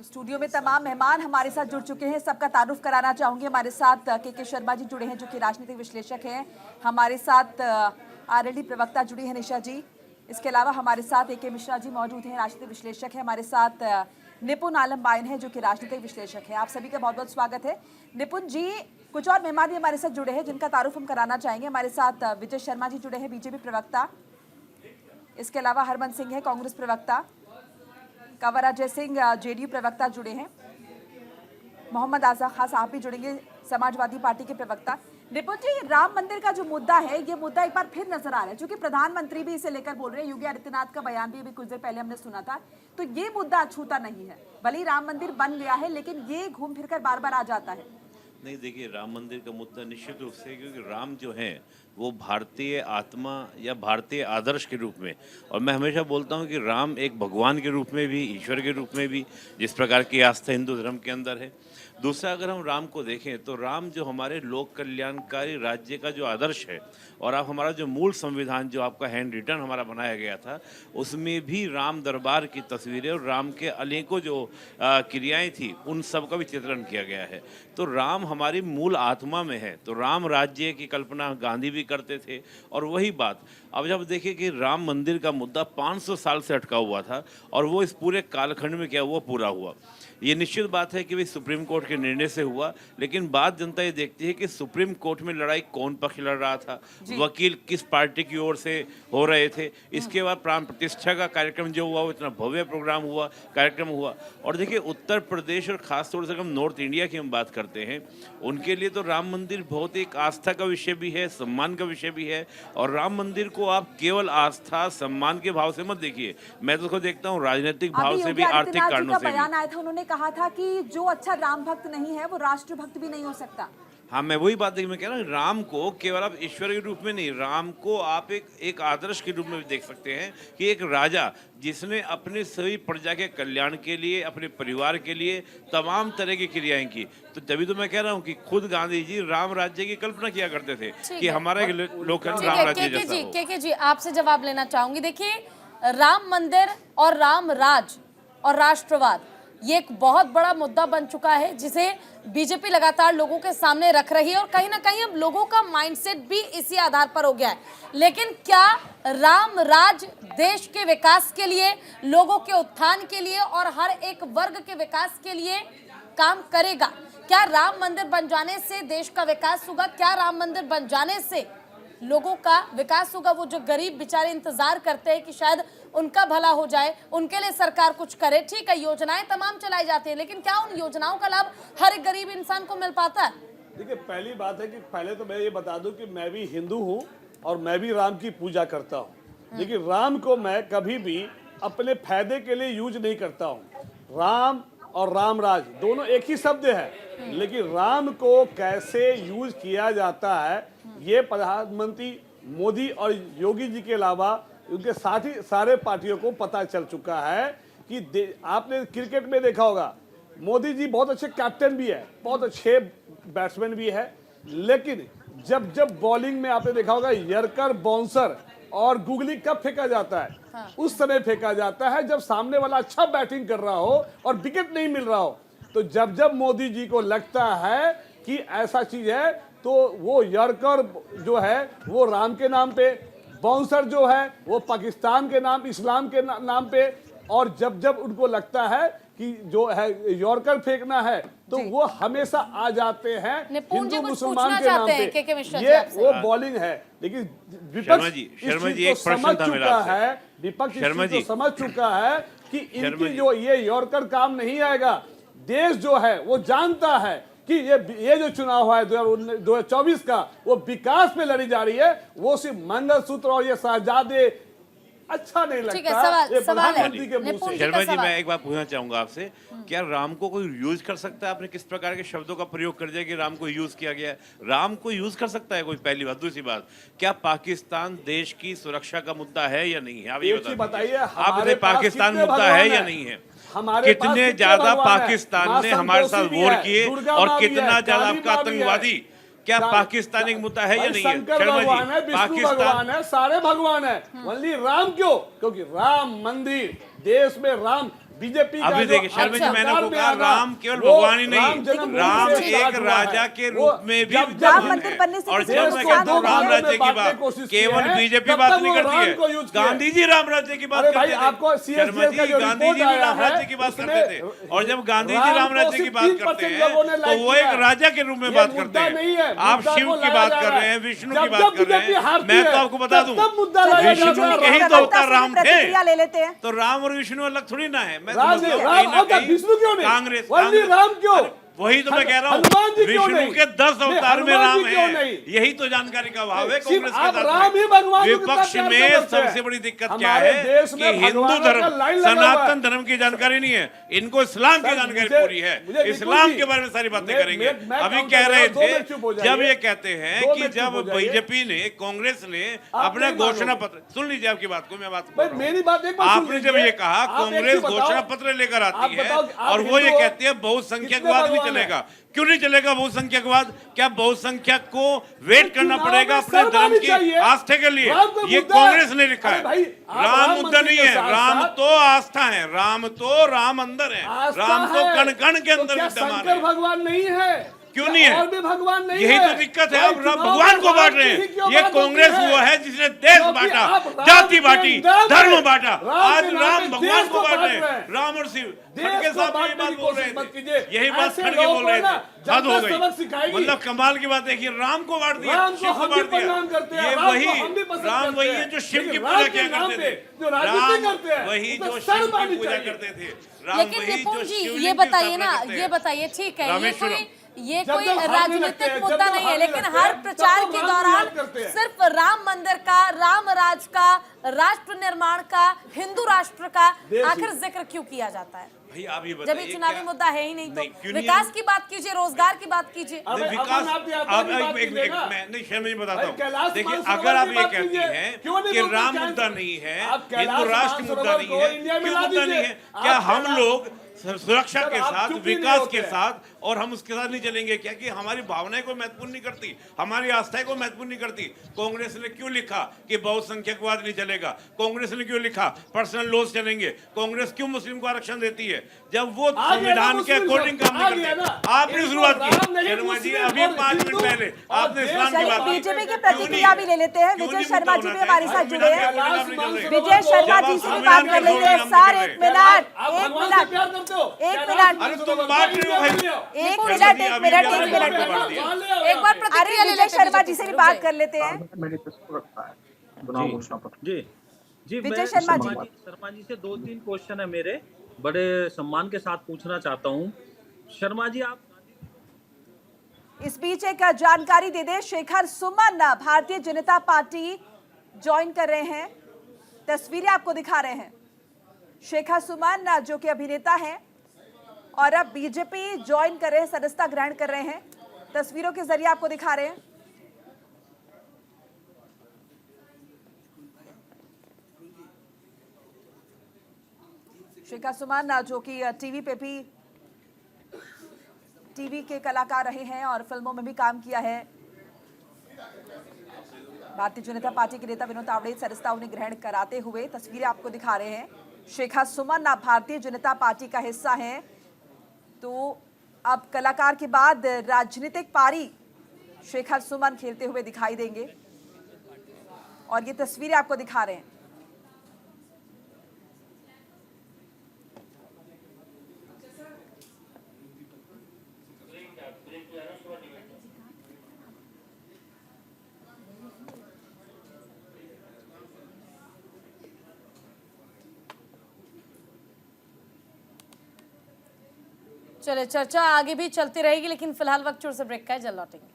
Studio में तमाम मेहमान हमारे साथ जुड़ चुके हैं, सबका तारुफ कराना चाहूंगी। हमारे साथ के शर्मा जी जुड़े हैं जो कि राजनीतिक विश्लेषक हैं। हमारे साथ आरएलडी प्रवक्ता जुड़ी है निशा जी। इसके अलावा हमारे साथ ए मिश्रा जी मौजूद हैं, राजनीतिक विश्लेषक हैं। हमारे साथ निपुण आलम बायन है जो कि राजनीतिक विश्लेषक है। आप सभी का बहुत बहुत स्वागत है। निपुण जी, कुछ और मेहमान भी हमारे साथ जुड़े हैं जिनका तारुफ हम कराना चाहेंगे। हमारे साथ विजय शर्मा जी जुड़े हैं, बीजेपी प्रवक्ता। इसके अलावा हरमन सिंह है, कांग्रेस प्रवक्ता। कंवर अजय सिंह जेडीयू प्रवक्ता जुड़े हैं। मोहम्मद आज़ा खान साहब भी जुड़ेंगे, समाजवादी पार्टी के प्रवक्ता। निपुण जी, राम मंदिर का जो मुद्दा है, ये मुद्दा एक बार फिर नजर आ रहा है, क्योंकि प्रधानमंत्री भी इसे लेकर बोल रहे हैं। योगी आदित्यनाथ का बयान भी अभी कुछ देर पहले हमने सुना था। तो ये मुद्दा अछूता नहीं है, भले ही राम मंदिर बन गया है, लेकिन ये घूम फिर कर बार बार आ जाता है। नहीं, देखिए, राम मंदिर का मुद्दा निश्चित रूप से, क्योंकि राम जो है वो भारतीय आत्मा या भारतीय आदर्श के रूप में, और मैं हमेशा बोलता हूँ कि राम एक भगवान के रूप में भी, ईश्वर के रूप में भी, जिस प्रकार की आस्था हिंदू धर्म के अंदर है। दूसरा, अगर हम राम को देखें तो राम जो हमारे लोक कल्याणकारी राज्य का जो आदर्श है, और आप हमारा जो मूल संविधान जो आपका हैंड रिटन हमारा बनाया गया था, उसमें भी राम दरबार की तस्वीरें और राम के अनेकों जो क्रियाएं थी, उन सब का भी चित्रण किया गया है। तो राम हमारी मूल आत्मा में है। तो राम राज्य की कल्पना गांधी भी करते थे। और वही बात अब जब देखिए कि राम मंदिर का मुद्दा 500 साल से अटका हुआ था, और वो इस पूरे कालखंड में क्या हुआ, पूरा हुआ। ये निश्चित बात है कि भाई सुप्रीम कोर्ट के निर्णय से हुआ, लेकिन बात जनता ये देखती है कि सुप्रीम कोर्ट में लड़ाई कौन पक्ष लड़ रहा था, वकील किस पार्टी की ओर से हो रहे थे। इसके बाद प्राण प्रतिष्ठा का कार्यक्रम जो हुआ, वो इतना भव्य प्रोग्राम हुआ, कार्यक्रम हुआ। और देखिए, उत्तर प्रदेश और खासतौर से हम नॉर्थ इंडिया की हम बात करते हैं, उनके लिए तो राम मंदिर बहुत एक आस्था का विषय भी है, सम्मान का विषय भी है। और राम मंदिर को आप केवल आस्था सम्मान के भाव से मत देखिए, मैं तो उसको देखता हूँ राजनीतिक भाव से भी, आर्थिक कारणों से भी। बयान आया था, उन्होंने कहा था कि जो अच्छा राम भक्त नहीं है वो राष्ट्र भक्त भी नहीं हो सकता। हाँ, मैं वही बात मैं कह रहा हूँ, राम को केवल आप ईश्वर के रूप में नहीं, राम को आप एक आदर्श के रूप में भी देख सकते हैं कि एक राजा जिसने अपने सभी प्रजा के कल्याण के लिए, अपने परिवार के लिए तमाम तरह की क्रियाएं की। तो तभी तो मैं कह रहा हूँ कि खुद गांधी जी राम राज्य की कल्पना किया करते थे कि हमारा लोकतंत्र राम राज्य जैसा हो। के जी, आपसे जवाब लेना चाहूंगी। देखिए, राम मंदिर और राम राज और राष्ट्रवाद, ये एक बहुत बड़ा मुद्दा बन चुका है, जिसे बीजेपी लगातार लोगों के सामने रख रही है, और कहीं ना कहीं अब लोगों का माइंडसेट भी इसी आधार पर हो गया है। लेकिन क्या राम राज देश के विकास के लिए, लोगों के उत्थान के लिए और हर एक वर्ग के विकास के लिए काम करेगा? क्या राम मंदिर बन जाने से देश का विकास होगा? क्या राम मंदिर बन जाने से लोगों का विकास होगा? वो जो गरीब बेचारे इंतजार करते हैं कि शायद उनका भला हो जाए, उनके लिए सरकार कुछ करे। ठीक है, योजनाएं तमाम चलाई जाती है, लेकिन क्या उन योजनाओं का लाभ हर एक गरीब इंसान को मिल पाता है? देखिए, पहली बात है कि पहले तो मैं ये बता दूं कि मैं भी हिंदू हूं और मैं भी राम की पूजा करता हूं, लेकिन राम को मैं कभी भी अपने फायदे के लिए यूज नहीं करता हूं। राम और राम राज दोनों एक ही शब्द है, लेकिन राम को कैसे यूज किया जाता है, ये प्रधानमंत्री मोदी और योगी जी के अलावा उनके साथ ही सारे पार्टियों को पता चल चुका है। कि आपने क्रिकेट में देखा होगा, मोदी जी बहुत अच्छे कैप्टन भी है, बहुत अच्छे बैट्समैन भी है, लेकिन जब जब बॉलिंग में आपने देखा होगा यर्कर, बाउंसर और गुगली कब फेंका जाता है? हाँ। उस समय फेंका जाता है जब सामने वाला अच्छा बैटिंग कर रहा हो और विकेट नहीं मिल रहा हो। तो जब जब मोदी जी को लगता है कि ऐसा चीज है, तो वो यर्कर जो है वो राम के नाम पे, बाउंसर जो है वो पाकिस्तान के नाम, इस्लाम के नाम पे, और जब जब उनको लगता है कि जो है यॉर्कर फेंकना है, तो वो हमेशा आ जाते हैं हिंदू मुसलमान के नाम पे। ये वो बॉलिंग है, लेकिन विपक्ष समझ चुका है, विपक्ष समझ चुका है कि इनकी जो ये यॉर्कर काम नहीं आएगा। देश जो है वो जानता है कि ये जो चुनाव हुआ है 2024 का, वो विकास पे लड़ी जा रही है, वो सिर्फ मंगलसूत्र और ये शहजादे अच्छा नहीं लगता। ये प्रधानमंत्री के मुंह से। शर्मा जी, मैं एक बात पूछना चाहूंगा आपसे, क्या राम को कोई यूज कर सकता है? आपने किस प्रकार के शब्दों का प्रयोग कर दिया कि राम को यूज किया गया है? राम को यूज कर सकता है कोई? पहली बात। दूसरी बात, क्या पाकिस्तान देश की सुरक्षा का मुद्दा है या नहीं है? आप ये बताइए, आपने पाकिस्तान मुद्दा है या नहीं है? कितने ज्यादा पाकिस्तान ने हमारे साथ वॉर किए और कितना ज्यादा आपका आतंकवादी, क्या पाकिस्तान एक मुद्दा है या नहीं है? भगवान है, विष्णु भगवान है, सारे भगवान है, ओनली राम क्यों? क्योंकि राम मंदिर, देश में राम बीजेपी का अभी जो देखिए शर्मा जी, अच्छा। मैंने आपको कहा सरकार में राम आना, केवल वो भगवान ही नहीं, राम जन्मभूमि राम से एक स्टार्ट हुआ राजा है। के वो रूप में भी जब विद्यमान राम मंदिर है। बनने से और किसी जब को मैं नुकसान कहता हूँ नहीं राम है। राज्य की बांटने बात की कोशिश की केवल है, बीजेपी तब बात तक नहीं वो करती राम को यूज है, किया है। गांधी जी राम राज्य की बात अरे भाई, करते थे। आपको शर्मा CSGL का जी जो गांधी रिपोर्ट जी भी आया राम है, राज्य की बात उसमें करते थे, और जब गांधी जी राम राम को राज्य की सिर्फ बात 3% करते हैं लोगों ने तो लाइक वो किया एक है। राजा के रूप में ये बात करते मुद्दा नहीं है, हैं। आप मुद्दा शिव को की लाया बात जा कर रहा रहे है। हैं, विष्णु जब की बात जब कर रहे बीजेपी हैं। हारती मैं है, तो आपको बता तब दूं तब मुद्दा लाया विष्णु जाता है। के ही प्रवक्ता तो से अवतार भी राम थे, प्रतिक्रिया ले लेते हैं। तो राम और विष्णु अलग थोड़ी ना है। मैं राम समझता हूँ राम कहीं ना अवतार कहीं विष्णु क्यों नहीं? कांग्रेस वल्ली राम क्यों? अरे वही तो मैं कह रहा हूँ, हनुमान जी क्यों विष्णु नहीं? के 10 नहीं, अवतार में हनुमान राम जी क्यों है। नहीं? यही तो जानकारी का अभाव है सिर्फ कांग्रेस के आप साथ राम में। ही भगवान को कितना विपक्ष प्यार में करते हैं? सबसे बड़ी दिक्कत क्या हमारे है देश कि में हिंदू भगवानों का धर्म लाइन लगा हुआ है। सनातन धर्म की जानकारी नहीं है, इनको इस्लाम की सर, जानकारी मुझे- पूरी है। मुझे बिल्कुल इस्लाम भी- के बारे में सारी बातें मैं- करेंगे। मैं अभी काउंटर कह कर रहा रहे हूं, 2 मिनट थे चुप हो जाइए। जब ये कहते हैं 2 कि मिनट जब चुप हो जाइए। बीजेपी ने कांग्रेस ने आप अपना नहीं मानोगे। घोषणा पत्र, सुन लीजिए आपकी बात को, मैं बात भाई, कर मेरी बात एक बार सुन आपने जब लीजिए। ये कहा आप एक कांग्रेस चीज बताओ, घोषणा पत्र लेकर आप आती है बताओ कि आप और वो ये हिंदू हो, कहती है बहुसंख्यकवाद कितने नहीं भगवान हैं? चलेगा। क्यों नहीं चलेगा बहुसंख्यकवाद? क्या बहुसंख्यक को वेट करना चुनाव पड़ेगा में अपने शर्म धर्म आनी की चाहिए। आस्था के लिए? राम को ये मुद्दा है। कांग्रेस ने लिखा अरे है। भाई, आप राम राम मुद्दा मंदिर नहीं के है, साथ राम साथ- तो आस्था है, राम अंदर है, आस्था राम तो है। कण कण के तो अंदर क्या विद्यमान शंकर है। भगवान नहीं है? क्यों क्या नहीं है? और भी भगवान नहीं यही है? तो दिक्कत है, भाई, आप चुनाव भगवान को में बांट रहे ही हैं। क्यों ये बात कांग्रेस होती वो है जिसने देश क्योंकि बांटा, आप राम जाति के बांटी, नाम पे- धर्म बांटा। राम आज के नाम राम पे भगवान देश को बांट रहे बांट हैं, राम और शिव देश सबके को साथ यही बांटने बात की बोल रहे कोशिश मत थे, कीजिए। यही बात ऐसे खड़ के लोगों बोल को रहे ना थे। हद हो जनता सबक गई। सिखाएगी। मतलब कमाल की बात है कि राम को बांट दिया, राम को शिव को हम भी बांट दिया। प्रणाम करते हैं, ये राम को वही हम भी पसंद राम करते वही हैं। है जो शिव की लेकिन पूजा राम किया के नाम करते पे थे। जो राजनीति राम करते हैं, वही उसमें जो शर्म शिव की आनी पूजा चाहिए। करते थे। राम लेकिन वही निपुण जो जी शिवलिंग ये की बताइए ना, स्थापना करते ये हैं। बताइए, ठीक है, रामेश्वरम। ये जब कोई जब हारने लगते राजनीतिक हैं, मुद्दा जब नहीं है, हारने लेकिन लगते हर हैं, प्रचार तब तो के राम को दौरान याद करते हैं। सिर्फ राम मंदिर का, राम राज का, राष्ट्र निर्माण का, हिंदू राष्ट्र का देश आखिर ही। जिक्र क्यों किया जाता है? भाई आप ये जब बताइए ये चुनावी क्या- मुद्दा है ही नहीं, नहीं, तो क्यों नहीं विकास है? की बात कीजिए, रोजगार की बात कीजिए। अब नहीं, विकास अपन आप यात्रा अब की बात कीजिए ना। मैं नहीं शर्मा जी बताता भाई, हूँ। कैलाश देखिए मानसरोवर अगर आप की ये बात कहती कीजिए। हैं क्यों नहीं कि बोलते राम कैलाश? मुद्दा नहीं है, आप कैलाश हिंदू राष्ट्र मुद्दा मानसरोवर नहीं को है, इंडिया में क्यों ला मुद्दा नहीं दीजिए। है? आप क्या हम कैलाश- लोग सुरक्षा सर, के आप साथ, चुप ही नहीं विकास होते के हैं। साथ और हम उसके साथ नहीं चलेंगे क्या? कि हमारी भावनाएं को महत्वपूर्ण नहीं करती, हमारी आस्थाएं को महत्वपूर्ण नहीं करती? कांग्रेस ने क्यों लिखा कि बहुसंख्यकवाद नहीं चलेगा? कांग्रेस ने क्यों लिखा पर्सनल लॉज चलेंगे? कांग्रेस क्यों मुस्लिम को आरक्षण देती है जब वो आ गया ना संविधान के मुस्लिम अकॉर्डिंग सब, काम आ नहीं गया करते? ना। आपने इनको शुरुआत की राम नहीं, शर्मा जी, मुस्लिम अभी और 5 मिनट हिंदू पहले और आपने देश इस्लाम की चलिए बात की। बीजेपी की क्यों प्रतिक्रिया नहीं? भी ले लेते हैं। क्यों विजय नहीं शर्मा मुद्दा जी भी होना हमारे चाहिए? साथ जुड़े हैं। संविधान के खिलाफ नहीं चल रहे। विजय शर्मा जब जी आप से भी संविधान बात के कर लेंगे। खिलाफ सर नहीं एक कर रहे। मिनट, आप एक भगवान से प्यार मिनट, करते हो? एक कैलाश मिनट। अरे तुम मानसरोवर बांट को रहे हो इंडिया भाई। में ले आओ। एक शर्मा मिनट, जी, एक अभी मिनट, भी एक आपने मिनट। बात बढ़ा दिया। मान ले आओ एक बार यहाँ पे। अरे प्रतिक्रिया ले विजय लेते हैं शर्मा जी बीजेपी से भी रुक बात जाइए। कर लेते हैं। मैनिफेस्टो रखा है चुनाव घोषणा पत्र। जी जी विजय मैं शर्मा जी। शर्मा जी से 2-3 क्वेश्चन है मेरे, बड़े सम्मान के साथ पूछना चाहता हूँ। शर्मा जी, आप इस बीच एक जानकारी दे दें, शेखर सुमन भारतीय जनता पार्टी ज्वाइन कर रहे हैं। तस्वीरें आपको दिखा रहे हैं। शेखर सुमन जो कि अभिनेता हैं और अब बीजेपी ज्वाइन कर रहे हैं, सदस्यता ग्रहण कर रहे हैं। तस्वीरों के जरिए आपको दिखा रहे हैं। शेखर सुमन जो कि टीवी पे भी टीवी के कलाकार रहे हैं और फिल्मों में भी काम किया है। भारतीय जनता पार्टी के नेता विनोद तावड़े सदस्यता उन्हें ग्रहण कराते हुए तस्वीरें आपको दिखा रहे हैं। शेखर सुमन भारतीय जनता पार्टी का हिस्सा हैं, तो अब कलाकार के बाद राजनीतिक पारी शेखर सुमन खेलते हुए दिखाई देंगे और ये तस्वीरें आपको दिखा रहे हैं। चले, चर्चा आगे भी चलती रहेगी, लेकिन फिलहाल वक्त छोड़ से ब्रेक का है, जल्द लौटेंगे।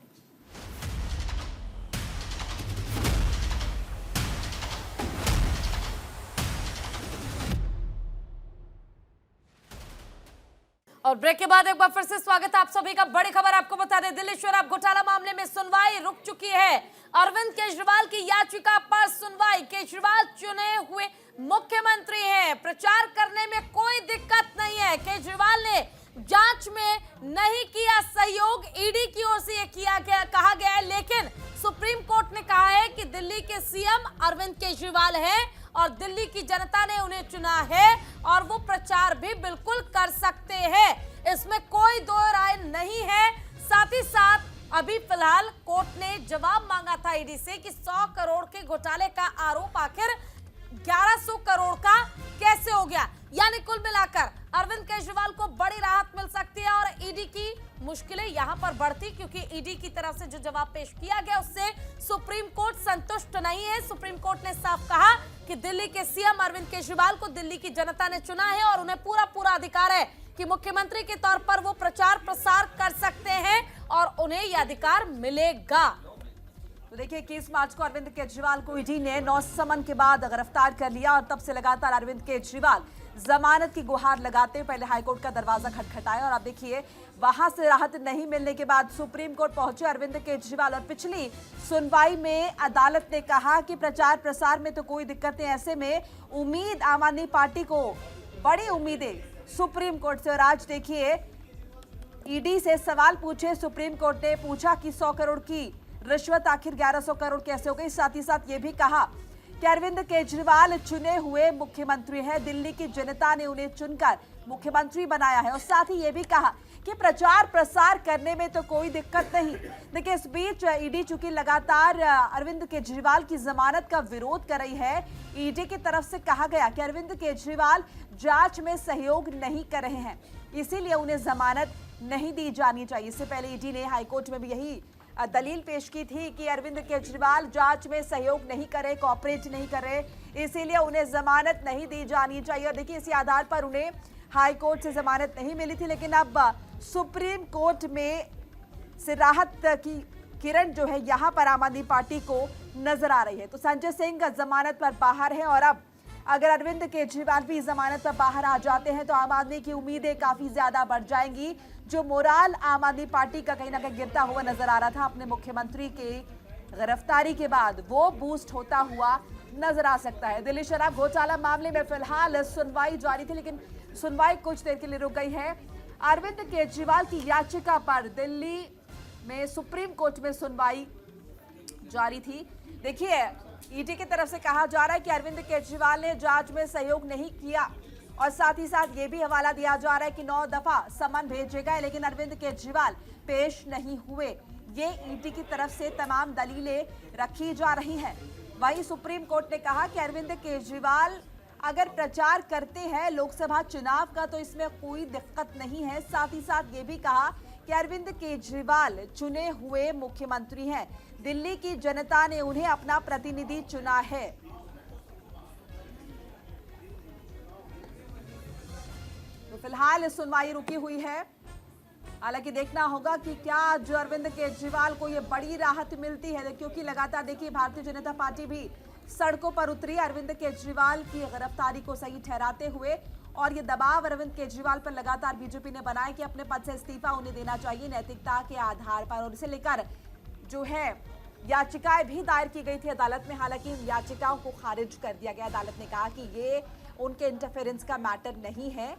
और ब्रेक के बाद एक बार फिर से स्वागत है आप सभी का। बड़ी खबर आपको बता दें, दिल्ली शराब घोटाला मामले में सुनवाई रुक चुकी है। अरविंद केजरीवाल की याचिका पर सुनवाई। केजरीवाल चुने हुए मुख्यमंत्री हैं, प्रचार करने में कोई दिक्कत नहीं है। केजरीवाल ने जांच में नहीं किया सहयोग, ईडी की ओर से यह कहा गया है, लेकिन सुप्रीम कोर्ट ने कहा है कि दिल्ली के सीएम अरविंद केजरीवाल हैं और दिल्ली की जनता ने उन्हें चुना है और वो प्रचार भी बिल्कुल कर सकते हैं, इसमें कोई दो राय नहीं है। साथ ही साथ अभी फिलहाल कोर्ट ने जवाब मांगा था ईडी से कि 100 करोड़ के घोटाले का आरोप आखिर 1100 करोड़ का कैसे हो गया। यानी कुल मिलाकर अरविंद केजरीवाल को बड़ी राहत मिल सकती है और ईडी की मुश्किलें यहां पर बढ़ती, क्योंकि ईडी की तरफ से जो जवाब पेश किया गया उससे सुप्रीम कोर्ट संतुष्ट नहीं है। सुप्रीम कोर्ट ने साफ कहा कि दिल्ली के सीएम अरविंद केजरीवाल को दिल्ली की जनता ने चुना है और उन्हें पूरा अधिकार है कि मुख्यमंत्री के तौर पर वो प्रचार प्रसार कर सकते हैं और उन्हें यह अधिकार मिलेगा। तो देखिए 21 मार्च को अरविंद केजरीवाल को ईडी ने 9 समन के बाद गिरफ्तार कर लिया और तब से लगातार अरविंद केजरीवाल जमानत की गुहार लगाते हुए पहले हाईकोर्ट का दरवाजा खटखटाया और अब देखिए वहां से राहत नहीं मिलने के बाद सुप्रीम कोर्ट पहुंचे अरविंद केजरीवाल और पिछली सुनवाई में अदालत ने कहा कि प्रचार प्रसार में तो कोई दिक्कत नहीं, ऐसे में उम्मीद आम आदमी पार्टी को बड़ी उम्मीदें सुप्रीम कोर्ट से। और आज देखिए ईडी से सवाल पूछे सुप्रीम कोर्ट ने, पूछा कि 100 करोड़ की रिश्वत आखिर 1100 करोड़ कैसे हो गई। साथ ही साथ ये भी कहा कि अरविंद केजरीवाल चुने हुए मुख्यमंत्री हैं, दिल्ली की जनता ने उन्हें चुनकर मुख्यमंत्री बनाया है। और साथ ही ये भी कहा कि प्रचार प्रसार करने में तो कोई दिक्कत नहीं। देखिए इस बीच ईडी चूंकि लगातार अरविंद केजरीवाल की जमानत का विरोध कर रही है, ईडी की तरफ से कहा गया कि अरविंद केजरीवाल जांच में सहयोग नहीं कर रहे हैं, इसीलिए उन्हें जमानत नहीं दी जानी चाहिए। इससे पहले ईडी ने हाईकोर्ट में भी यही दलील पेश की थी कि अरविंद केजरीवाल जांच में सहयोग नहीं करे, कोऑपरेट नहीं करे, इसीलिए उन्हें जमानत नहीं दी जानी चाहिए। और देखिए इसी आधार पर उन्हें हाई कोर्ट से जमानत नहीं मिली थी, लेकिन अब सुप्रीम कोर्ट में से राहत की किरण जो है यहां पर आम आदमी पार्टी को नजर आ रही है। तो संजय सिंह जमानत पर बाहर है और अब अगर अरविंद केजरीवाल भी जमानत पर बाहर आ जाते हैं तो आम आदमी की उम्मीदें काफी ज्यादा बढ़ जाएंगी। जो मोराल आम आदमी पार्टी का कहीं ना कहीं गिरता हुआ नजर आ रहा था अपने मुख्यमंत्री की गिरफ्तारी के बाद, वो बूस्ट होता हुआ नजर आ सकता है। दिल्ली शराब घोटाला मामले में फिलहाल सुनवाई जारी थी, लेकिन सुनवाई कुछ देर के लिए रुक गई है। अरविंद केजरीवाल की याचिका पर दिल्ली में सुप्रीम कोर्ट में सुनवाई जारी थी। देखिए ईडी की तरफ से कहा जा रहा है कि अरविंद केजरीवाल ने जांच में सहयोग नहीं किया और साथ ही साथ ये भी हवाला दिया जा रहा है कि 9 दफा समन भेजे गए लेकिन अरविंद केजरीवाल पेश नहीं हुए। ये ईडी की तरफ से तमाम दलीलें रखी जा रही हैं। वहीं सुप्रीम कोर्ट ने कहा कि अरविंद केजरीवाल अगर प्रचार करते हैं लोकसभा चुनाव का तो इसमें कोई दिक्कत नहीं है। साथ ही साथ ये भी कहा कि अरविंद केजरीवाल चुने हुए मुख्यमंत्री हैं, दिल्ली की जनता ने उन्हें अपना प्रतिनिधि चुना है। तो फिलहाल सुनवाई रुकी हुई है, हालांकि देखना होगा कि क्या जो अरविंद केजरीवाल को ये बड़ी राहत मिलती है, क्योंकि लगातार देखिए भारतीय जनता पार्टी भी सड़कों पर उतरी अरविंद केजरीवाल की गिरफ्तारी को सही ठहराते हुए, और ये दबाव अरविंद केजरीवाल पर लगातार बीजेपी ने बनाया कि अपने पद से इस्तीफा उन्हें देना चाहिए नैतिकता के आधार पर। और इसे लेकर जो है याचिकाएं भी दायर की गई थी अदालत में, हालांकि इन याचिकाओं को खारिज कर दिया गया। अदालत ने कहा कि ये उनके इंटरफेरेंस का मैटर नहीं है,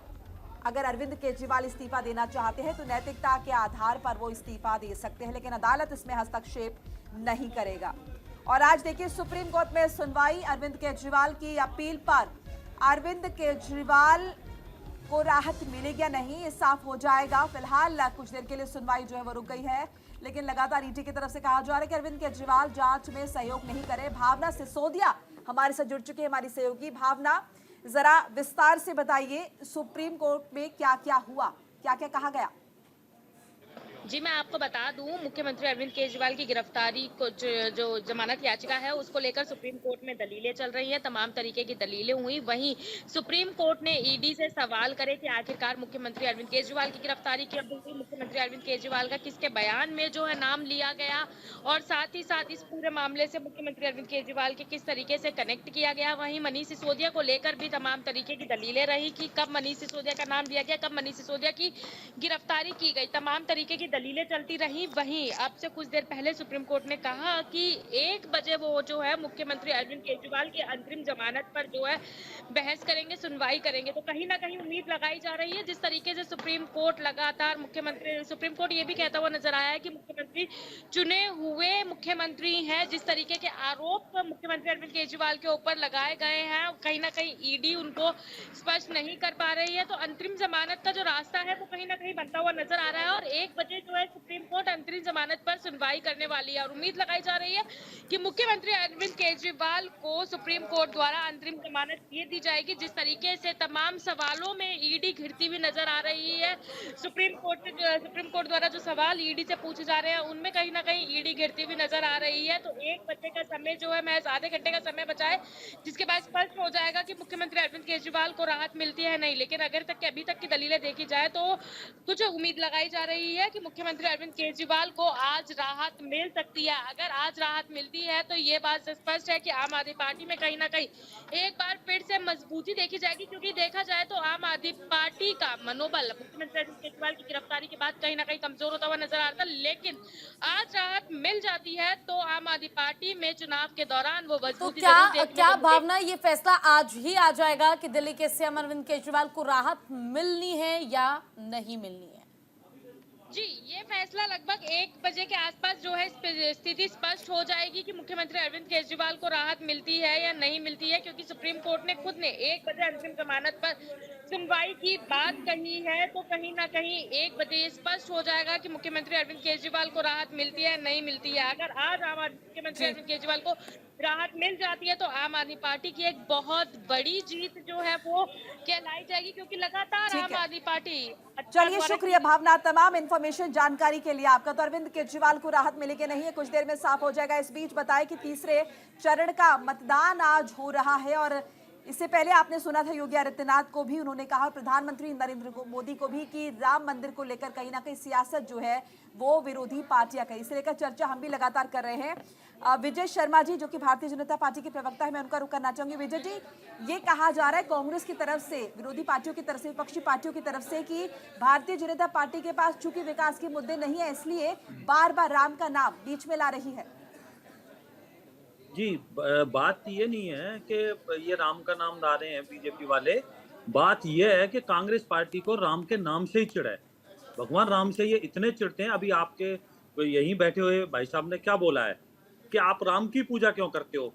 अगर अरविंद केजरीवाल इस्तीफा देना चाहते हैं तो नैतिकता के आधार पर वो इस्तीफा दे सकते हैं, लेकिन अदालत इसमें हस्तक्षेप नहीं करेगा। और आज देखिए सुप्रीम कोर्ट में सुनवाई अरविंद केजरीवाल की अपील पर। अरविंद केजरीवाल को राहत मिलेगी या नहीं ये साफ हो जाएगा। फिलहाल कुछ देर के लिए सुनवाई जो है वो रुक गई है, लेकिन लगातार ईडी की तरफ से कहा जा रहा है कि अरविंद केजरीवाल जांच में सहयोग नहीं करे। भावना सिसोदिया हमारे साथ जुड़ चुकी है, हमारी सहयोगी। भावना, जरा विस्तार से बताइए सुप्रीम कोर्ट में क्या क्या हुआ, क्या क्या कहा गया? जी मैं आपको बता दूं, मुख्यमंत्री अरविंद केजरीवाल की गिरफ्तारी को जो जमानत याचिका है उसको लेकर सुप्रीम कोर्ट में दलीलें चल रही हैं, तमाम तरीके की दलीलें हुई। वहीं सुप्रीम कोर्ट ने ईडी से सवाल करे कि आखिरकार मुख्यमंत्री अरविंद केजरीवाल की गिरफ्तारी कब हुई, मुख्यमंत्री अरविंद केजरीवाल का किसके बयान में जो है नाम लिया गया, और साथ ही साथ इस पूरे मामले से मुख्यमंत्री अरविंद केजरीवाल के किस तरीके से कनेक्ट किया गया। वहीं मनीष सिसोदिया को लेकर भी तमाम तरीके की दलीलें रही कि कब मनीष सिसोदिया का नाम लिया गया, कब मनीष सिसोदिया की गिरफ्तारी की गई, तमाम तरीके की दलीलें चलती रही। वहीं अब से कुछ देर पहले सुप्रीम कोर्ट ने कहा कि 1 बजे वो जो है मुख्यमंत्री अरविंद केजरीवाल की अंतरिम जमानत पर जो है बहस करेंगे, सुनवाई करेंगे। तो कहीं ना कहीं उम्मीद लगाई जा रही है, जिस तरीके से सुप्रीम कोर्ट लगातार सुप्रीम कोर्ट ये भी कहता हुआ नजर आया है कि मुख्यमंत्री चुने हुए मुख्यमंत्री हैं, जिस तरीके के आरोप मुख्यमंत्री अरविंद केजरीवाल के ऊपर लगाए गए हैं, कहीं ना कहीं ईडी उनको स्पष्ट नहीं कर पा रही है। तो अंतरिम जमानत का जो रास्ता है वो कहीं ना कहीं बनता हुआ नजर आ रहा है और 1 बजे जो है सुप्रीम कोर्ट अंतरिम जमानत पर सुनवाई करने वाली है और उम्मीद लगाई जा रही है कि मुख्यमंत्री अरविंद केजरीवाल को सुप्रीम कोर्ट द्वारा अंतरिम जमानत ये दी जाएगी। जिस तरीके से तमाम सवालों में ईडी घिरती हुई नजर आ रही है, सुप्रीम कोर्ट द्वारा जो सवाल ईडी से पूछे जा रहे हैं उनमें कहीं ना कहीं ईडी घिरती हुई नजर आ रही है। तो 1 बजे का समय जो है महज आधे घंटे का समय बचा है, जिसके बाद स्पष्ट हो जाएगा कि मुख्यमंत्री अरविंद केजरीवाल को राहत मिलती है नहीं। लेकिन अभी तक की दलीलें देखी जाए तो कुछ उम्मीद लगाई जा रही है कि मुख्यमंत्री अरविंद केजरीवाल को आज राहत मिल सकती है। अगर आज राहत मिलती है तो ये बात स्पष्ट है कि आम आदमी पार्टी में कहीं ना कहीं एक बार फिर से मजबूती देखी जाएगी, क्योंकि देखा जाए तो आम आदमी पार्टी का मनोबल मुख्यमंत्री अरविंद केजरीवाल की गिरफ्तारी के बाद कहीं ना कहीं कमजोर होता हुआ नजर आ रहा था। लेकिन आज राहत मिल जाती है तो आम आदमी पार्टी में चुनाव के दौरान वो तो मजबूती क्या भावना, ये फैसला आज ही आ जाएगा कि दिल्ली के सीएम अरविंद केजरीवाल को राहत मिलनी है या नहीं मिलनी है? जी, ये फैसला लगभग 1 बजे के आसपास जो है स्थिति स्पष्ट हो जाएगी कि मुख्यमंत्री अरविंद केजरीवाल को राहत मिलती है या नहीं मिलती है, क्योंकि सुप्रीम कोर्ट ने खुद ने 1 बजे अंतरिम जमानत पर सुनवाई की बात कही है। तो कहीं ना कहीं 1 बजे ये स्पष्ट हो जाएगा कि मुख्यमंत्री अरविंद केजरीवाल को राहत मिलती है नहीं मिलती है। अगर आज मुख्यमंत्री अरविंद केजरीवाल को राहत मिल जाती है तो आम आदमी पार्टी की एक बहुत बड़ी जीत जो है वो कहलाई जाएगी, क्योंकि लगातार आम आदमी पार्टी चलिए, शुक्रिया भावना, तमाम इन्फॉर्मेशन जानकारी के लिए आपका। तो अरविंद केजरीवाल को राहत मिलेगी नहीं है, कुछ देर में साफ हो जाएगा। इस बीच बताएं कि तीसरे चरण का मतदान आज हो रहा है और इससे पहले आपने सुना था योगी आदित्यनाथ को भी, उन्होंने कहा प्रधानमंत्री नरेंद्र मोदी को भी कि राम मंदिर को लेकर कहीं ना कहीं सियासत जो है वो विरोधी पार्टियां करें। इसे लेकर चर्चा हम भी लगातार कर रहे हैं। विजय शर्मा जी जो कि भारतीय जनता पार्टी के प्रवक्ता है, मैं उनका रुख करना चाहूंगी। विजय जी, ये कहा जा रहा है कांग्रेस की तरफ से, विरोधी पार्टियों की तरफ से, विपक्षी पार्टियों की तरफ से कि भारतीय जनता पार्टी के पास चूंकि विकास के मुद्दे नहीं है इसलिए बार बार राम का नाम बीच में ला रही है। जी, बात ये नहीं है कि ये राम का नाम ला रहे हैं बीजेपी वाले। बात ये है कि कांग्रेस पार्टी को राम के नाम से ही चिढ़ा है। भगवान राम से ये इतने चिढ़ते हैं। अभी आपके यहीं बैठे हुए भाई साहब ने क्या बोला है कि आप राम की पूजा क्यों करते हो,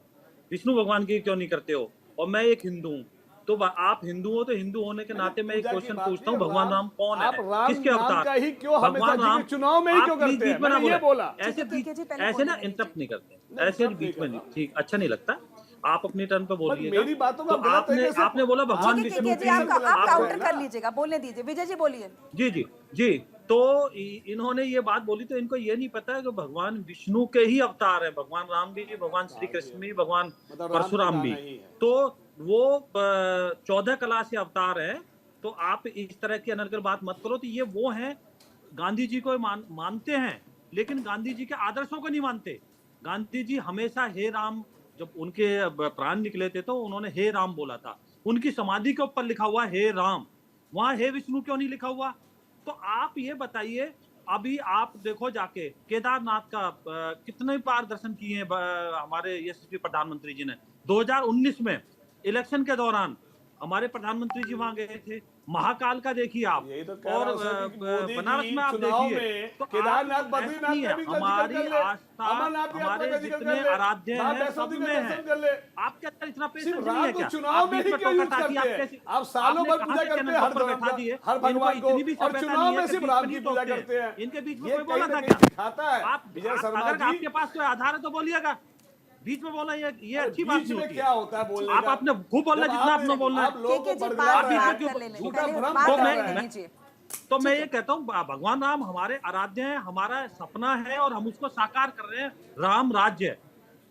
विष्णु भगवान की क्यों नहीं करते हो, और मैं एक हिंदू हूँ। तो आप हिंदू हो तो हिंदू होने के नाते मैं एक क्वेश्चन पूछता हूँ, भगवान राम कौन है, किसके अवतार? भगवान राम चुनाव में ही क्यों करते हैं? मैंने ये बोला। ऐसे ना इंटरप्ट नहीं करते, ऐसे बीच में नहीं, ठीक, अच्छा नहीं लगता। आप अपनी टर्न पे बोलिएगा। मेरी बातों तो आपने बोला भगवान विष्णु की, आप काउंटर कर लीजिएगा, बोलने दीजिए। विजय जी बोलिए। जी जी जी, तो इन्होंने ये बात बोली तो इनको ये नहीं पता है कि भगवान विष्णु के ही अवतार है। भगवान राम भी, भगवान श्री कृष्ण भी, भगवान परशुराम भी। तो वो 14 कला से अवतार है। तो आप इस तरह की अनर्गल बात मत करो। तो ये वो हैं, गांधी जी को मानते हैं लेकिन गांधी जी के आदर्शों को नहीं मानते। गांधी जी हमेशा हे राम, जब उनके प्राण निकले थे तो उन्होंने हे राम बोला था। उनकी समाधि के ऊपर लिखा हुआ हे राम, वहां हे विष्णु क्यों नहीं लिखा हुआ? तो आप ये बताइए, अभी आप देखो जाके केदारनाथ का कितने बार दर्शन किए हैं हमारे यशस्वी प्रधानमंत्री जी ने। 2019 में इलेक्शन के दौरान हमारे प्रधानमंत्री जी वहां गए थे। महाकाल का देखिए आप, और बनारस में आप देखिए। तो केदारनाथ, बद्रीनाथ में भी हमारी आस्था, हमारे जितने आराध्य हैं सब में है। आपके अंदर इतना पेशेंस नहीं है क्या? चुनाव में ही क्यों यूज करते हैं? आप सालों भर पूजा करते हैं हर भगवान को, और चुनाव में सिर्फ राम की पूजा करते हैं। इनके बीच में कोई बोला था क्या? आप विजय शर्मा अगर आपके पास कोई आधार है तो बोलिएगा। बीच में बोला ये अच्छी बात नहीं होती। क्या होता है बोलने आप आपने खूब बोलना जितना आपने बोलना है। तो मैं ये कहता हूँ, भगवान राम हमारे आराध्य हैं, हमारा सपना है और हम उसको साकार कर रहे हैं। राम राज्य,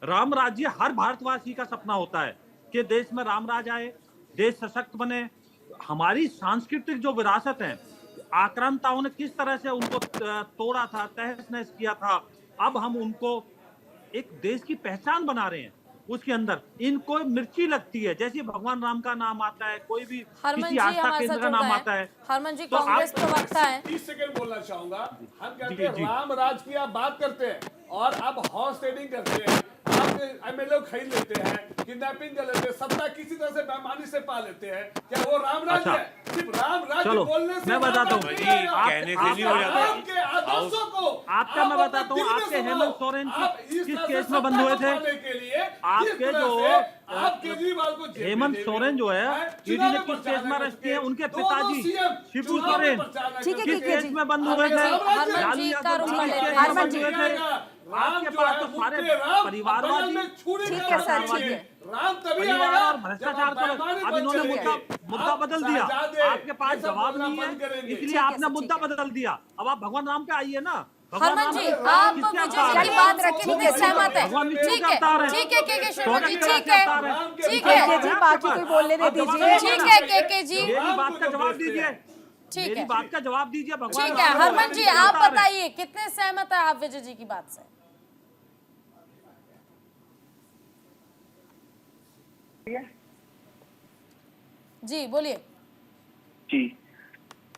राम राज्य हर भारतवासी का सपना होता है कि देश में राम राज आए, देश सशक्त बने। हमारी सांस्कृतिक जो विरासत है, आक्रांताओं ने किस तरह से उनको तोड़ा था, तहस नहस किया था, अब हम उनको एक देश की पहचान बना रहे हैं। उसके अंदर इनको मिर्ची लगती है। जैसे भगवान राम का नाम आता है, कोई भी हरमन किसी जी आस्था हमारे केंद्र साथ का जुड़ नाम रहे आता है। हैं। हरमन जी तो आप- कांग्रेस प्रवक्ता है। 30 सेकंड बोलना चाहूंगा। हम कहते जी, हैं जी। राम राज की आप बात करते हैं और आप हॉर्स ट्रेडिंग करते हैं, आप एमएलए खरीद लेते हैं, किडनैपिंग कर लेते हैं, सत्ता किसी तरह से बेईमानी से पा लेते हैं, क्या वो राम राज अच्छा। है? सिर्फ राम राज चलो, बोलने से मैं राम बताता राज हूँ। नहीं भाई, आएगा। कहने से नहीं हो जाता। राम के आदर्शों को आपका मैं आप बताता अपने हूँ, दिल में आपके समाओ। हेमंत सोरेन आप इस किस तरह से केस में बंद सत्ता हुए को थे? पाने के लिए आपके जिस तरह जो, से आप केजरीवाल को जेल हेमंत भेजे सोरेन जो है, हैं, ईडी चुनाव ने में किस प्रचार केस में कर अरेस्ट चुके किए? हैं। उनके दोनों पिताजी सीएम शिबू चुनाव में सोरेन प्रचार कर ठीक है, चुके किस ठीक है केस जी। में बंद हुए थे? हरमन जी का रुख कर लेते हैं। हरमन जी। आपके पास तो सारे परिवारवादी ठीक है सर, ठीक है। राम तभी परिवार आएगा और भ्रष्टाचार पर अब इन्होंने मुद्दा बदल दिया। आपके पास जवाब नहीं है, इसलिए आपने मुद्दा बदल दिया। अब आप भगवान राम पे आइए ना। भगवान हरमन राम जी पे आप किसके विजय अवतार जी हैं? की बात रखने के सहमत है। भगवान विष्णु ठीक के अवतार है, हैं। ठीक है के शर्मा जी, सोने ठीक के है, अवतार हैं। ठीक के है, जी बाकी कोई बोलने दे आप जवाब दीजिए। दीजिए ठीक ना। है के जी, मेरी बात का जवाब दीजिए। ठीक मेरी है, बात का जवाब दीजिए। भगवान ठीक है। राम हरमन जी के आप अवतार हैं। बताइए कितने सहमत है आप विजय जी की बात से? जी बोलिए। जी,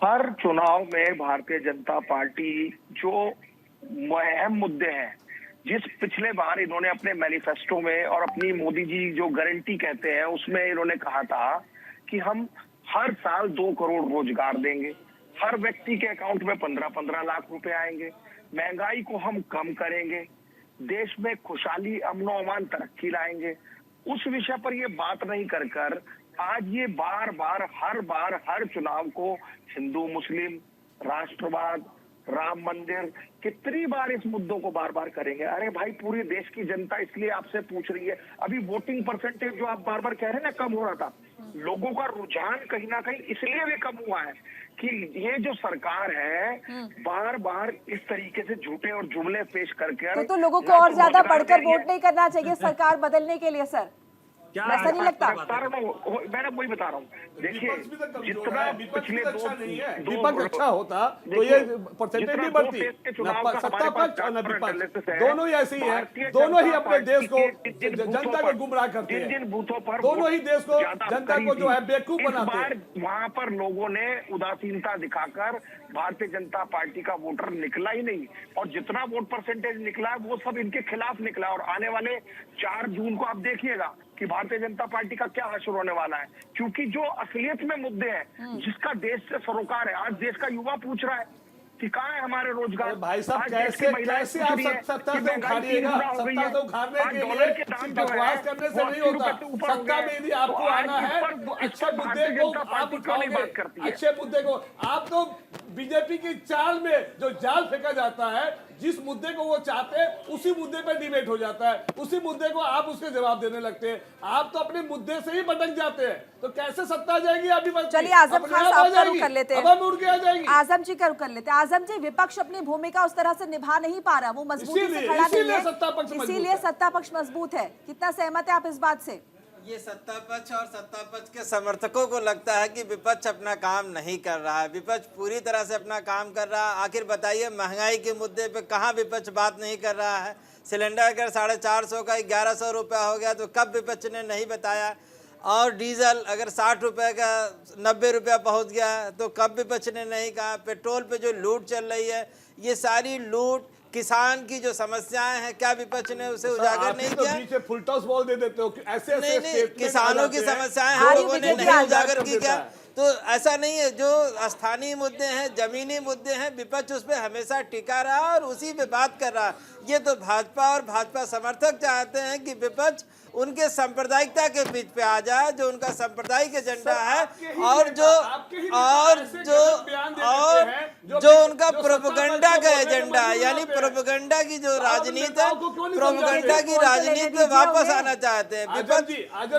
हर चुनाव में भारतीय जनता पार्टी जो अहम मुद्दे हैं, जिस पिछले बार इन्होंने अपने मैनिफेस्टो में और अपनी मोदी जी जो गारंटी कहते हैं उसमें इन्होंने कहा था कि हम हर साल 2 करोड़ रोजगार देंगे, हर व्यक्ति के अकाउंट में 15-15 लाख रुपए आएंगे, महंगाई को हम कम करेंगे, देश में खुशहाली, अमनो अमान, तरक्की लाएंगे। उस विषय पर ये बात नहीं कर आज ये बार बार हर चुनाव को हिंदू मुस्लिम, राष्ट्रवाद, राम मंदिर, कितनी बार इस मुद्दों को बार बार करेंगे? अरे भाई, पूरी देश की जनता इसलिए आपसे पूछ रही है। अभी वोटिंग परसेंटेज जो आप बार बार कह रहे हैं ना, कम हो रहा था, लोगों का रुझान कहीं ना कहीं इसलिए भी कम हुआ है कि ये जो सरकार है बार बार इस तरीके से झूठे और जुमले पेश करके तो लोगों को और ज्यादा बढ़कर वोट नहीं करना चाहिए सरकार बदलने के लिए सर? क्या ऐसा नहीं लगता? मैंने वही बता रहा हूँ। देखिए, विपक्ष भी तो कमजोर जितना है, विपक्ष भी पिछले तो अच्छा नहीं है। दो विपक्ष अच्छा होता तो ये परसेंटेज जितना नहीं 2 बढ़ती। फेज के चुनाव न का सत्ता हमारे पास पक्ष और न ट्रांसपेरेंट विपक्ष, एनालिसिस है। दोनों ही ऐसी है, भारतीय दोनों ही जनता अपने देश को, पार्टी के जिन जनता बूथों को पर- गुमराह करते जिन हैं, बूथों पर दोनों ही देश को, ज्यादा जनता करी को जो थी, है बेवकूफ इस बनाते बार हैं। वहां पर लोगों ने उदासीनता दिखाकर भारतीय जनता पार्टी का वोटर निकला ही नहीं, और जितना वोट परसेंटेज निकला है वो सब इनके खिलाफ निकला। और आने वाले 4 जून को आप देखिएगा कि भारतीय जनता पार्टी का क्या हश्र होने वाला है, क्योंकि जो असलियत में मुद्दे हैं, जिसका देश से सरोकार है, आज देश का युवा पूछ रहा है कि कहाँ है हमारे रोजगार। अरे भाई साहब, आज देश की महिलाएं कैसे पूछ आप रही हैं सत्ता कि से महंगाई उखाड़िएगा? 3 गुना हो गई सत्ता है। से उखाड़ने आज के डॉलर लिए के दाम सिर्फ जो है, बकवास करने से वो नहीं 80 होता। रुपए से ऊपर हो सत्ता गए। में यदि आपको तो आज आना इस है पर- तो इस अच्छे पर मुद्दे भारतीय को जनता आप पार्टी क्यों नहीं उठाओगे, बात करती है? अच्छे मुद्दे को। आप तो बीजेपी की चाल में जो जाल फेंका जाता है, जिस मुद्दे को वो चाहते हैं उसी मुद्दे पर डिबेट हो जाता है, उसी मुद्दे को आप उसके जवाब देने लगते हैं। आप तो अपने मुद्दे से ही भटक जाते हैं, तो कैसे सत्ता आ जाएगी? अभी चलिए आजम खान साहब का रुख कर लेते हैं। अब उड़ के आ जाएगी। आजम जी का रुख कर लेते हैं। आजम जी, विपक्ष अपनी भूमिका उस तरह से निभा नहीं पा रहा, वो मजबूती से इसीलिए- खड़ा नहीं इसीलिए है, सत्ता पक्ष मजबूत इसीलिए है। सत्ता पक्ष मजबूत है। कितना सहमत है आप इस बात से? ये सत्ता पक्ष और सत्ता पक्ष के समर्थकों को लगता है कि विपक्ष अपना काम नहीं कर रहा है। विपक्ष पूरी तरह से अपना काम कर रहा है। आखिर बताइए, महंगाई के मुद्दे पे कहाँ विपक्ष बात नहीं कर रहा है? सिलेंडर अगर 450 का 1100 रुपया हो गया तो कब विपक्ष ने नहीं बताया? और डीजल अगर 60 रुपये का 90 रुपया पहुँच गया तो कब विपक्ष ने नहीं कहा? पेट्रोल पे जो लूट चल रही है, ये सारी लूट, किसान की जो समस्याएं हैं, क्या विपक्ष ने उसे उजागर नहीं किया? बीच में फुल टॉस बोल दे देते हो, ऐसे नहीं नहीं, statement किसानों आ की जाते हैं। समस्याएं हाँ, हम ये लोगों ने बीजेपी नहीं आज उजागर कर की देता क्या? है। तो ऐसा नहीं है, जो स्थानीय मुद्दे हैं, जमीनी मुद्दे हैं, विपक्ष उस पर हमेशा टिका रहा और उसी पे बात कर रहा। ये तो भाजपा और भाजपा समर्थक चाहते हैं कि विपक्ष उनके सांप्रदायिकता के बीच पे आ जाए, जो उनका सांप्रदायिक एजेंडा है, और जो उनका प्रोपेगेंडा का एजेंडा है, यानी प्रोपेगेंडा की जो राजनीति है, प्रोपेगेंडा की राजनीति पे वापस आना चाहते हैं।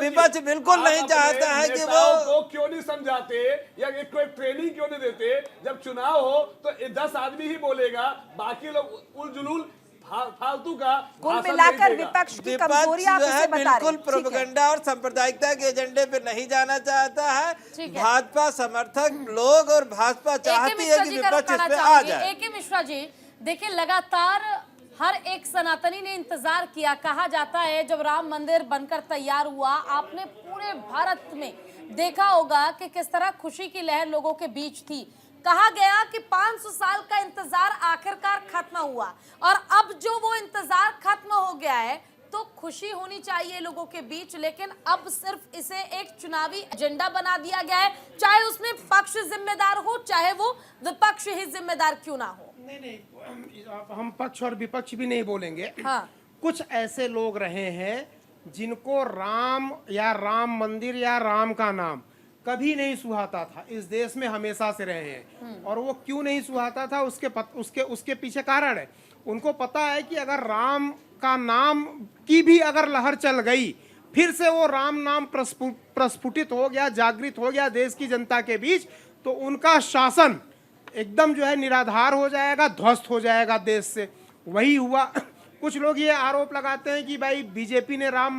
विपक्ष बिल्कुल नहीं चाहता है कि वो क्यों नहीं समझाते या एक कोई ट्रेनिंग क्यों नहीं देते? जब चुनाव हो तो 10 आदमी ही बोलेगा, बाकी लोग उलझुल फालतू का कुल भाषण मिलाकर नहीं देगा। विपक्ष की विपक्ष कमजोरी आप जो इसे है बता रहे हैं। बिल्कुल ठीक है। प्रोपेगेंडा और सांप्रदायिकता के एजेंडे पे नहीं जाना चाहता है। ठीक है। भाजपा समर्थक लोग और भाजपा चाहती है कि विपक्ष इस पे आ जाए। ए के मिश्रा जी, देखिए लगातार हर एक सनातनी ने इंतजार किया। कहा जाता है जब राम मंदिर बनकर तैयार हुआ, आपने पूरे भारत में देखा होगा कि किस तरह खुशी की लहर लोगों के बीच थी। कहा गया कि 500 साल का इंतजार आखिरकार खत्म हुआ और अब जो वो इंतजार खत्म हो गया है तो खुशी होनी चाहिए लोगों के बीच, लेकिन अब सिर्फ इसे एक चुनावी एजेंडा बना दिया गया है, चाहे उसमें पक्ष जिम्मेदार हो चाहे वो विपक्ष ही जिम्मेदार क्यों ना हो। नहीं, हम पक्ष और विपक्ष भी नहीं बोलेंगे। हाँ। कुछ ऐसे लोग रहे हैं जिनको राम या राम मंदिर या राम का नाम कभी नहीं सुहाता था, इस देश में हमेशा से रहे हैं। और वो क्यों नहीं सुहाता था उसके पीछे कारण है। उनको पता है कि अगर राम का नाम की भी अगर लहर चल गई, फिर से वो राम नाम प्रस्फुटित हो गया, जागृत हो गया देश की जनता के बीच, तो उनका शासन एकदम जो है निराधार हो जाएगा, ध्वस्त हो जाएगा देश से। वही हुआ। कुछ लोग ये आरोप लगाते हैं कि भाई बीजेपी ने राम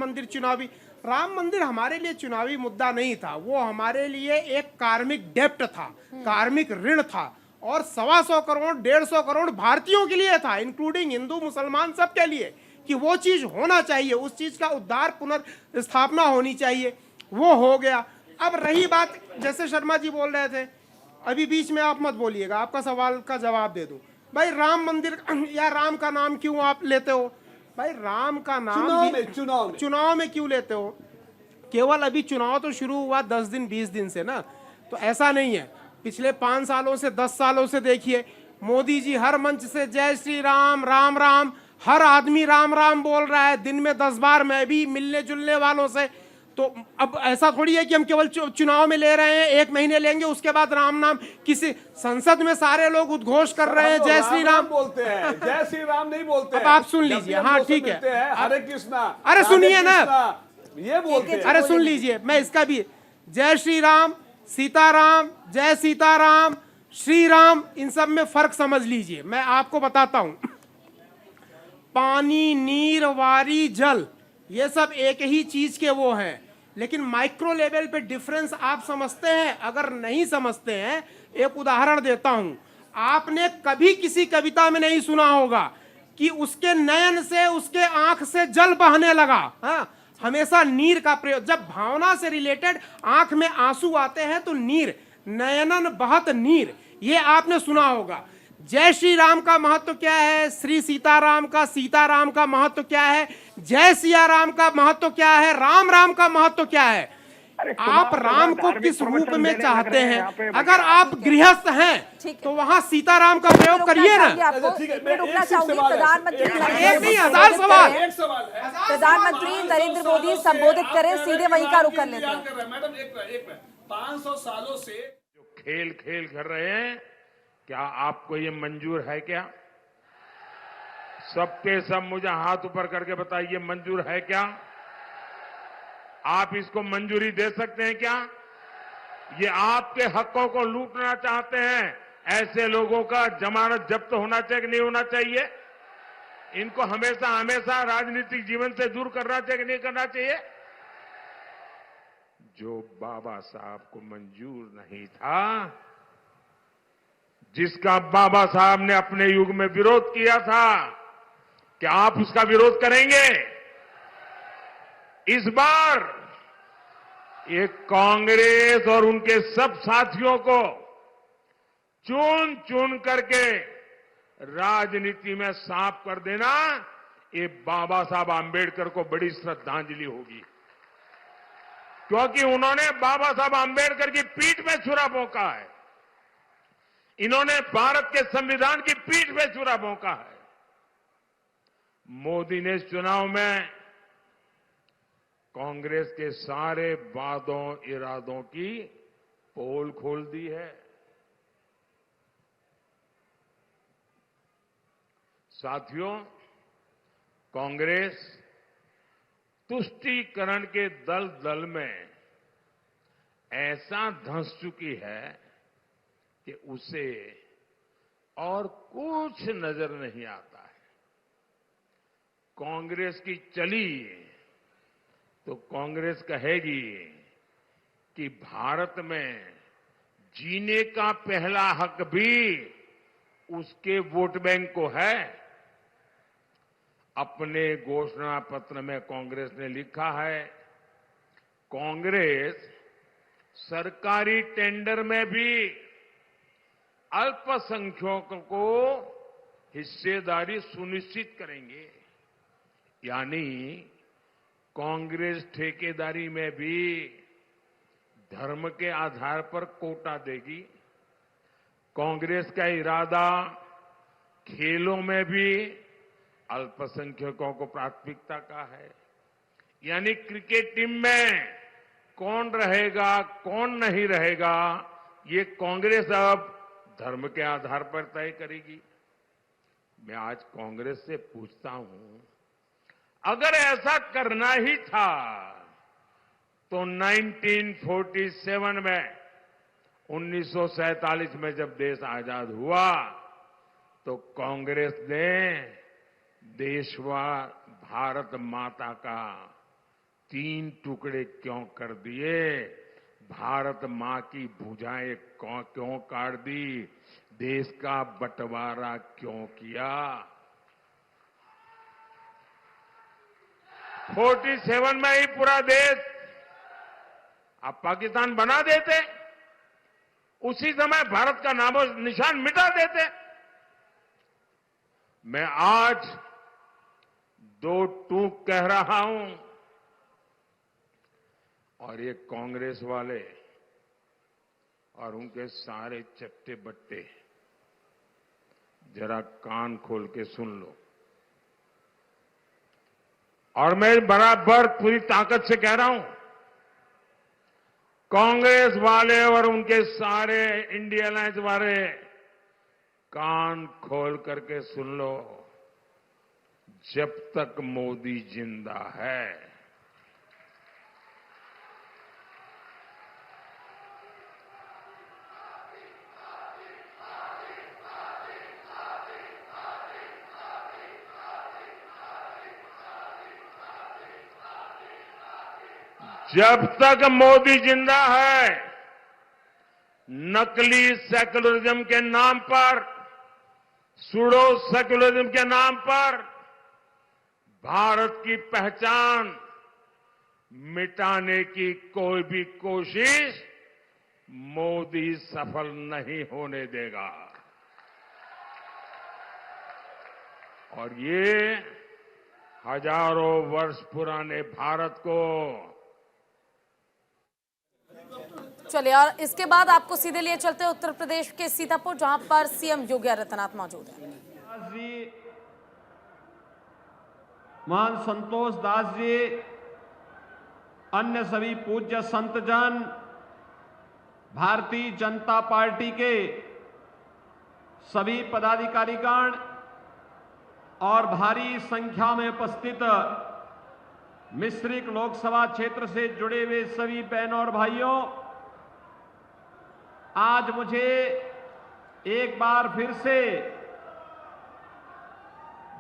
मंदिर हमारे लिए चुनावी मुद्दा नहीं था, वो हमारे लिए एक कार्मिक डेप्ट था, कार्मिक ऋण था, और 125 करोड़ 150 करोड़ भारतीयों के लिए था, इंक्लूडिंग हिंदू मुसलमान सबके लिए, कि वो चीज होना चाहिए, उस चीज का उद्धार पुनर्स्थापना होनी चाहिए। वो हो गया। अब रही बात, जैसे शर्मा जी बोल रहे थे, अभी बीच में आप मत बोलिएगा, आपका सवाल का जवाब दे दूं। भाई राम मंदिर या राम का नाम क्यों आप लेते हो? भाई राम का नाम चुनाव में क्यों लेते हो? केवल अभी चुनाव तो शुरू हुआ 10 दिन 20 दिन से ना, तो ऐसा नहीं है। पिछले 5 सालों से 10 सालों से देखिए, मोदी जी हर मंच से जय श्री राम राम राम, हर आदमी राम राम बोल रहा है, दिन में 10 बार। मैं भी मिलने जुलने वालों से, तो अब ऐसा थोड़ी है कि हम केवल चुनाव में ले रहे हैं, 1 महीने लेंगे उसके बाद राम नाम। किसी संसद में सारे लोग उद्घोष कर रहे हैं जय श्री राम बोलते हैं, जय श्री राम नहीं बोलते। अब आप सुन लीजिए। हाँ ठीक है, हरे कृष्णा। अरे सुनिए ना, ये बोलते हैं। अरे सुन लीजिए, मैं इसका भी जय श्री राम, सीताराम, जय सीताराम, श्री राम, इन सब में फर्क समझ लीजिए। मैं आपको बताता हूं, पानी, नीर, वारी, जल, ये सब एक ही चीज के वो हैं, लेकिन माइक्रो लेवल पे डिफरेंस आप समझते हैं? अगर नहीं समझते हैं, एक उदाहरण देता हूं। आपने कभी किसी कविता में नहीं सुना होगा कि उसके नयन से, उसके आंख से जल बहने लगा। हाँ, हमेशा नीर का प्रयोग, जब भावना से रिलेटेड आंख में आंसू आते हैं तो नीर, नयनन बहत नीर, ये आपने सुना होगा। जय श्री राम का महत्व क्या है? श्री सीताराम का महत्व क्या है? जय सिया राम का महत्व क्या है? राम राम का महत्व क्या है? आप राम को किस रूप में चाहते हैं? अगर आप गृहस्थ हैं तो वहाँ सीताराम का प्रयोग करिए ना। एक नहीं, 1000 सवाल। प्रधानमंत्री नरेंद्र मोदी संबोधित करें, सीधे वहीं का रुख कर लेते हैं। मैडम एक 500 सालों से जो खेल कर रहे हैं, क्या आपको ये मंजूर है? क्या सबके सब मुझे हाथ ऊपर करके बताइए, मंजूर है क्या? आप इसको मंजूरी दे सकते हैं क्या? ये आपके हकों को लूटना चाहते हैं। ऐसे लोगों का जमानत जब्त होना चाहिए कि नहीं होना चाहिए? इनको हमेशा राजनीतिक जीवन से दूर करना चाहिए कि नहीं करना चाहिए? जो बाबा साहब को मंजूर नहीं था, जिसका बाबा साहब ने अपने युग में विरोध किया था, क्या आप उसका विरोध करेंगे? इस बार ये कांग्रेस और उनके सब साथियों को चुन करके राजनीति में साफ कर देना, ये बाबा साहब आंबेडकर को बड़ी श्रद्धांजलि होगी, क्योंकि उन्होंने बाबा साहब आंबेडकर की पीठ में छुरा भोंका है। इन्होंने भारत के संविधान की पीठ पे छुरा भोंका है। मोदी ने इस चुनाव में कांग्रेस के सारे वादों इरादों की पोल खोल दी है। साथियों, कांग्रेस तुष्टीकरण के दल में ऐसा धंस चुकी है कि उसे और कुछ नजर नहीं आता है। कांग्रेस की चली तो कांग्रेस कहेगी कि भारत में जीने का पहला हक भी उसके वोट बैंक को है। अपने घोषणा पत्र में कांग्रेस ने लिखा है, कांग्रेस सरकारी टेंडर में भी अल्पसंख्यकों को हिस्सेदारी सुनिश्चित करेंगे। यानी कांग्रेस ठेकेदारी में भी धर्म के आधार पर कोटा देगी। कांग्रेस का इरादा खेलों में भी अल्पसंख्यकों को प्राथमिकता का है। यानी क्रिकेट टीम में कौन रहेगा कौन नहीं रहेगा, ये कांग्रेस अब धर्म के आधार पर तय करेगी। मैं आज कांग्रेस से पूछता हूं, अगर ऐसा करना ही था तो 1947 में 1947 में जब देश आजाद हुआ तो कांग्रेस ने देशवार भारत माता का 3 टुकड़े क्यों कर दिए, भारत मां की भुजाएं क्यों काट दी, देश का बंटवारा क्यों किया। 47 में ही पूरा देश आप पाकिस्तान बना देते, उसी समय भारत का नामो निशान मिटा देते। मैं आज 2 टूक कह रहा हूं और ये कांग्रेस वाले और उनके सारे चट्टे बट्टे जरा कान खोल के सुन लो। और मैं बराबर पूरी ताकत से कह रहा हूं, कांग्रेस वाले और उनके सारे इंडिया अलायंस वाले कान खोल करके सुन लो, जब तक मोदी जिंदा है जब तक मोदी जिंदा है, नकली सेकुलरिज्म के नाम पर, सूडो सेकुलरिज्म के नाम पर भारत की पहचान मिटाने की कोई भी कोशिश मोदी सफल नहीं होने देगा। और ये हजारों वर्ष पुराने भारत को चलिए, और इसके बाद आपको सीधे लिए चलते हैं उत्तर प्रदेश के सीतापुर, जहां पर सीएम योगी आदित्यनाथ मौजूद हैं। महान संतोष दास जी, अन्य सभी पूज्य संतजन, भारतीय जनता पार्टी के सभी पदाधिकारीगण और भारी संख्या में उपस्थित मिश्रिक लोकसभा क्षेत्र से जुड़े हुए सभी बहनों और भाइयों, आज मुझे एक बार फिर से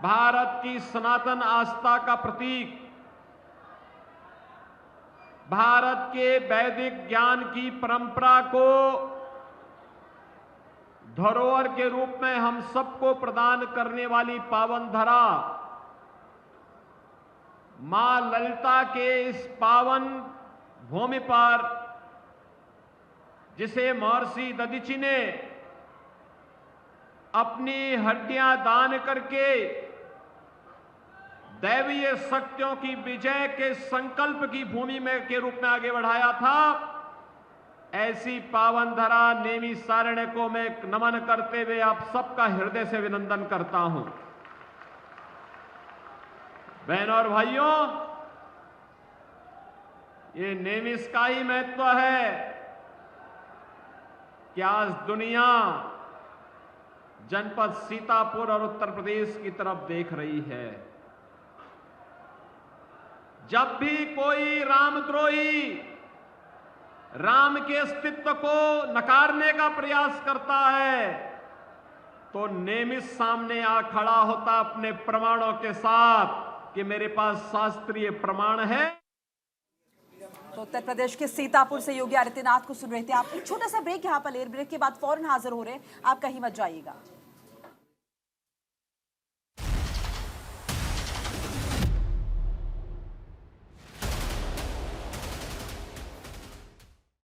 भारत की सनातन आस्था का प्रतीक, भारत के वैदिक ज्ञान की परंपरा को धरोहर के रूप में हम सबको प्रदान करने वाली पावन धरा मां ललिता के इस पावन भूमि पर, जिसे महर्षि दधीचि ने अपनी हड्डियां दान करके दैवीय शक्तियों की विजय के संकल्प की भूमि में के रूप में आगे बढ़ाया था, ऐसी पावन धरा नेमी सारण्य को मैं नमन करते हुए आप सबका हृदय से अभिनंदन करता हूं। बहनों और भाइयों, ये नेमिस का ही महत्व है कि आज दुनिया जनपद सीतापुर और उत्तर प्रदेश की तरफ देख रही है। जब भी कोई रामद्रोही राम के अस्तित्व को नकारने का प्रयास करता है तो नेमिस सामने आ खड़ा होता अपने प्रमाणों के साथ कि मेरे पास शास्त्रीय प्रमाण है। तो उत्तर प्रदेश के सीतापुर से योगी आदित्यनाथ को सुन रहे थे आप। एक छोटा सा ब्रेक यहाँ पर ले, ब्रेक के बाद फौरन हाजिर हो रहे हैं, आप कहीं मत जाइएगा।